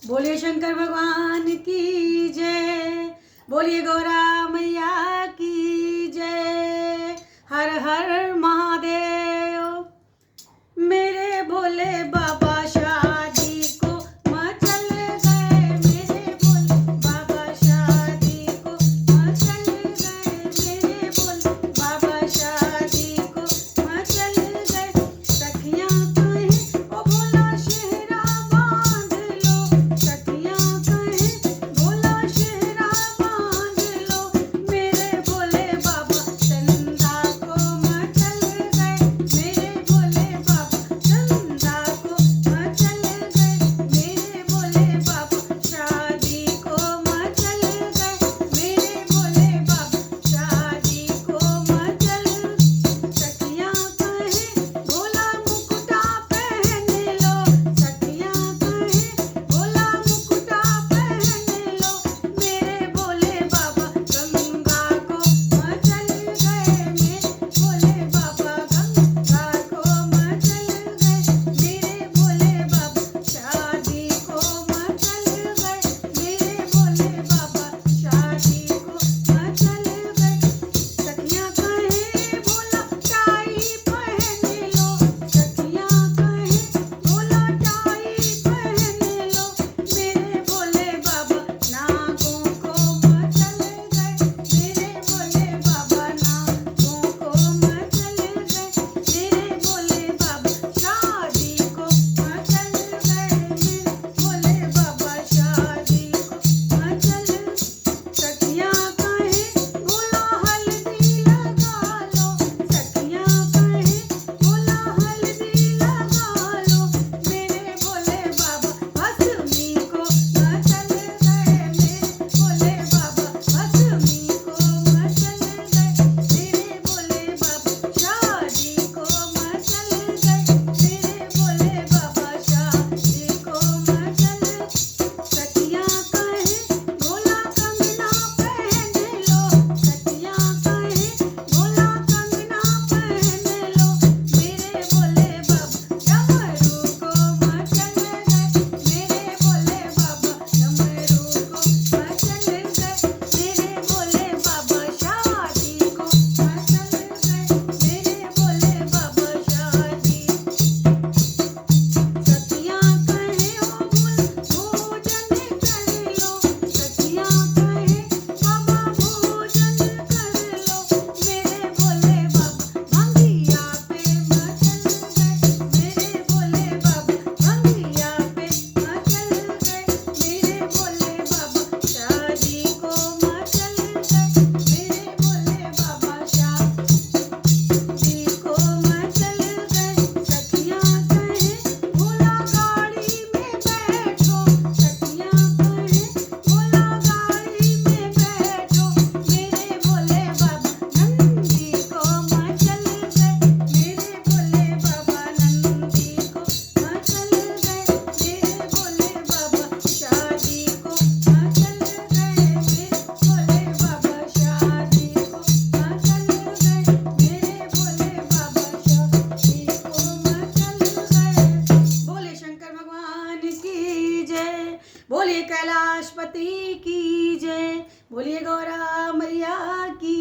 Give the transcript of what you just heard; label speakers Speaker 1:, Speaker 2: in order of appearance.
Speaker 1: बोलिए शंकर भगवान की जय, बोलिए गौरा मैया की जय। हर हर महादेव। मेरे भोले बाबा शादी को मचल गए, मेरे भोले बाबा शादी को मचल गए, मेरे भोले बाबा शादी को मचल गए। सखियां कहें ओ भोला शेरा बांध लो, सखियां कहें भोला शेरा बांध लो, मेरे भोले बाबा चंदा को मचल गए, मेरे भोले बाबा चंदा को मचल गए, मेरे भोले बाबा शादी को मचल गए, मेरे भोले बाबा शादी को मचल। सखियां कहें भोला मुकुटा पहन लो, सखियां कहें भोला मुकुटा पहन लो, मेरे भोले बाबा गंगा को मचल गए, मेरे भोले बाबा गंगा को मचल गए, मेरे भोले बाबा शादी को मचल गए, मेरे भोले बाबा शादी को मचल गए। सखियां कहें भोला टाई पहन लो, सखियां कहें भोला टाई पहन लो, मेरे भोले बाबा नागों को मचल गए, मेरे भोले बाबा नागों को मचल गए, मेरे भोले बाबा शादी को मचल गए, मेरे भोले बाबा शादी को मचल। सखियां कहें भोला हल्दी लगा लो, सखियां कहें भोला हल्दी लगा लो, मेरे भोले बाबा भस्मी को मचल गए, मेरे भोले बाबा भस्मी को मचल गए, मेरे भोले बाबा शादी को मचल गए, मेरे भोले बाबा शादी को मचल। सखियां कहें भोला कंगना पहन लो, सखियां कहें भोला कंगना पहन लो, मेरे भोले बाबा डमरू को मचल गए, मेरे भोले बाबा डमरू को मचल गए, मेरे भोले बाबा शादी को मचल गए, मेरे भोले बाबा शादी। सखियां कहें ओ भोजन कर लो, सखियां कहें बाबा भोजन कर लो, मेरे भोले बाबा भंगिया पे मचल गए, मेरे भोले बाबा भंगिया पे मचल गए, मेरे भोले बाबा शादी को मचल गए, मेरे भोले बाबा शादी को मचल गए। सखियां कहें भोला गाड़ी में बैठो, सखियां कहें भोला गाड़ी में बैठो, मेरे भोले बाबा नंदी को मचल गए, मेरे भोले बाबा नंदी को मचल गए, मेरे भोले बाबा शादी को मचल गए, मेरे भोले बाबा शादी को मचल गए, मेरे भोले बाबा शादी को मचल गए। बोले शंकर भगवान की जय, बोलिए कैलाशपति की जय, बोलिए गौरा मैया की